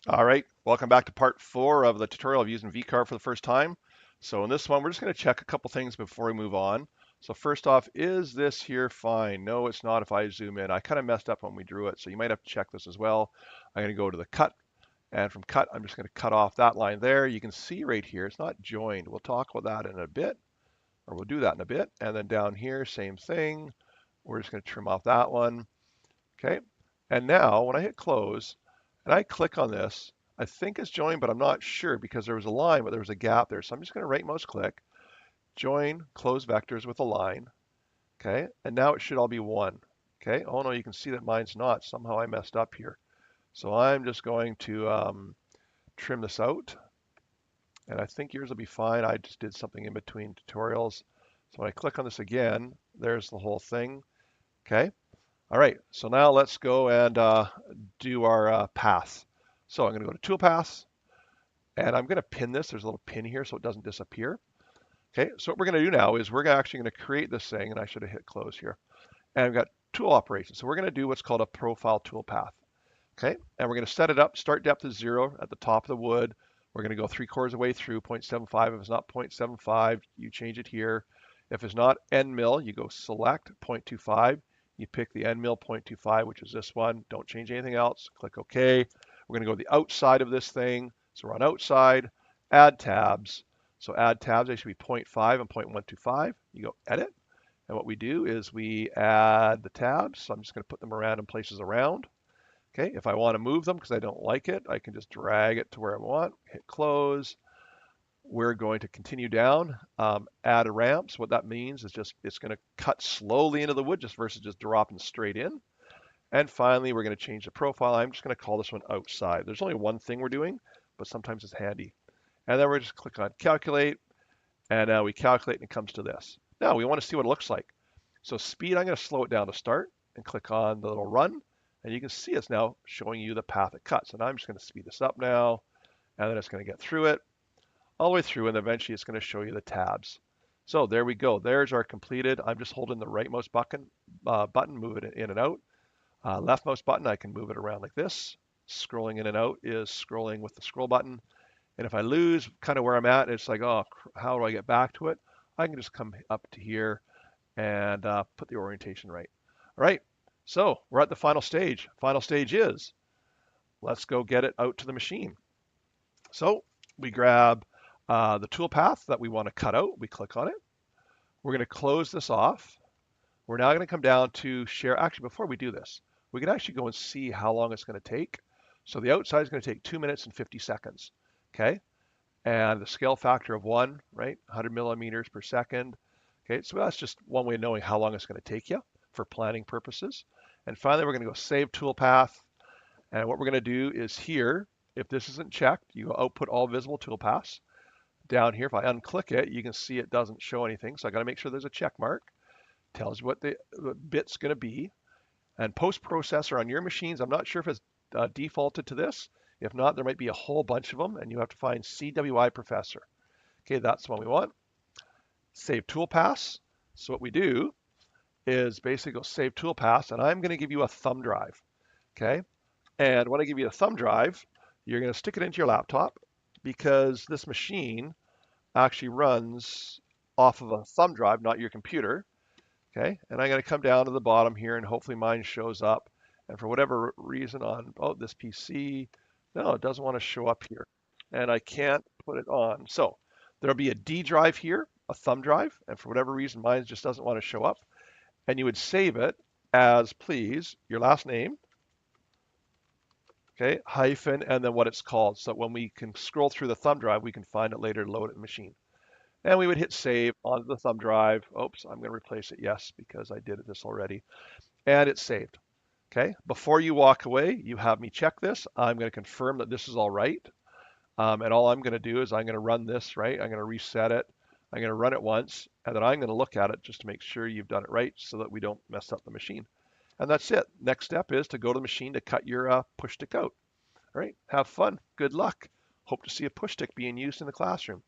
All right, welcome back to part 4 of the tutorial of using Vcarve for the first time. So in this one, we're just going to check a couple things before we move on. So first off, is this here fine? No, it's not if I zoom in. I kind of messed up when we drew it, so you might have to check this as well. I'm going to go to the cut, and from cut, I'm just going to cut off that line there. You can see right here, it's not joined. We'll talk about that in a bit, or we'll do that in a bit. And then down here, same thing. We're just going to trim off that one. Okay, and now when I hit close, and I click on this, I think it's joined, but I'm not sure because there was a line, but there was a gap there. So I'm just going to right mouse click, join close vectors with a line. Okay, and now it should all be one. Okay, oh no, you can see that mine's not. Somehow I messed up here. So I'm just going to trim this out. And I think yours will be fine. I just did something in between tutorials. So when I click on this again, there's the whole thing. Okay, all right, so now let's go and do our path. So I'm going to go to Tool Paths, and I'm going to pin this. There's a little pin here so it doesn't disappear. Okay, so what we're going to do now is we're actually going to create this thing, and I should have hit close here. And we've got tool operations. So we're going to do what's called a profile tool path. Okay, and we're going to set it up. Start depth is 0 at the top of the wood. We're going to go 3/4 of the way through 0.75. If it's not 0.75, you change it here. If it's not end mill, you go select 0.25. You pick the end mill 0.25, which is this one. Don't change anything else. Click OK. We're going to go to the outside of this thing. So we're on outside, add tabs. So add tabs, they should be 0.5 and 0.125. You go edit. And what we do is we add the tabs. So I'm just going to put them around in places around. Okay, if I want to move them because I don't like it, I can just drag it to where I want, hit close. We're going to continue down, add a ramp. So what that means is just it's going to cut slowly into the wood just versus just dropping straight in. And finally, we're going to change the profile. I'm just going to call this one outside. There's only one thing we're doing, but sometimes it's handy. And then we're just click on calculate, and now we calculate and it comes to this. Now we want to see what it looks like. So speed, I'm going to slow it down to start and click on the little run. And you can see it's now showing you the path it cuts. And I'm just going to speed this up now. And then it's going to get through it all the way through. And eventually it's going to show you the tabs. So there we go. There's our completed. I'm just holding the right mouse button, move it in and out. Left mouse button, I can move it around like this. Scrolling in and out is scrolling with the scroll button. And if I lose kind of where I'm at, it's like, oh, how do I get back to it? I can just come up to here and put the orientation right. All right, so we're at the final stage. Final stage is, let's go get it out to the machine. So we grab the tool path that we want to cut out. We click on it. We're going to close this off. We're now going to come down to share. Actually, before we do this, we can actually go and see how long it's going to take. So the outside is going to take 2 minutes and 50 seconds. Okay, and the scale factor of 1, right? 100 millimeters per second. Okay, so that's just one way of knowing how long it's going to take you for planning purposes. And finally, we're going to go save toolpath. And what we're going to do is here, if this isn't checked, you output all visible toolpaths. Down here, if I unclick it, you can see it doesn't show anything. So I got to make sure there's a check mark. Tells you what the bit's going to be. And post processor on your machines, I'm not sure if it's defaulted to this. If not, there might be a whole bunch of them, and you have to find CWI Professor. Okay, that's the one we want. Save toolpaths. So what we do is basically go save toolpaths, and I'm going to give you a thumb drive. Okay, and when I give you a thumb drive, you're going to stick it into your laptop because this machine actually runs off of a thumb drive, not your computer. Okay, and I'm going to come down to the bottom here, and hopefully mine shows up. And for whatever reason on this PC, no, it doesn't want to show up here, and I can't put it on. So there'll be a D drive here, a thumb drive, and for whatever reason, mine just doesn't want to show up. And you would save it as, please, your last name, okay, hyphen, and then what it's called. So when we can scroll through the thumb drive, we can find it later to load it in the machine. And we would hit save onto the thumb drive. Oops, I'm going to replace it, yes, because I did this already. And it's saved. Okay, before you walk away, you have me check this. I'm going to confirm that this is all right. And all I'm going to do is I'm going to run this, right? I'm going to reset it. I'm going to run it once, and then I'm going to look at it just to make sure you've done it right so that we don't mess up the machine. And that's it. Next step is to go to the machine to cut your push stick out. All right, have fun. Good luck. Hope to see a push stick being used in the classroom.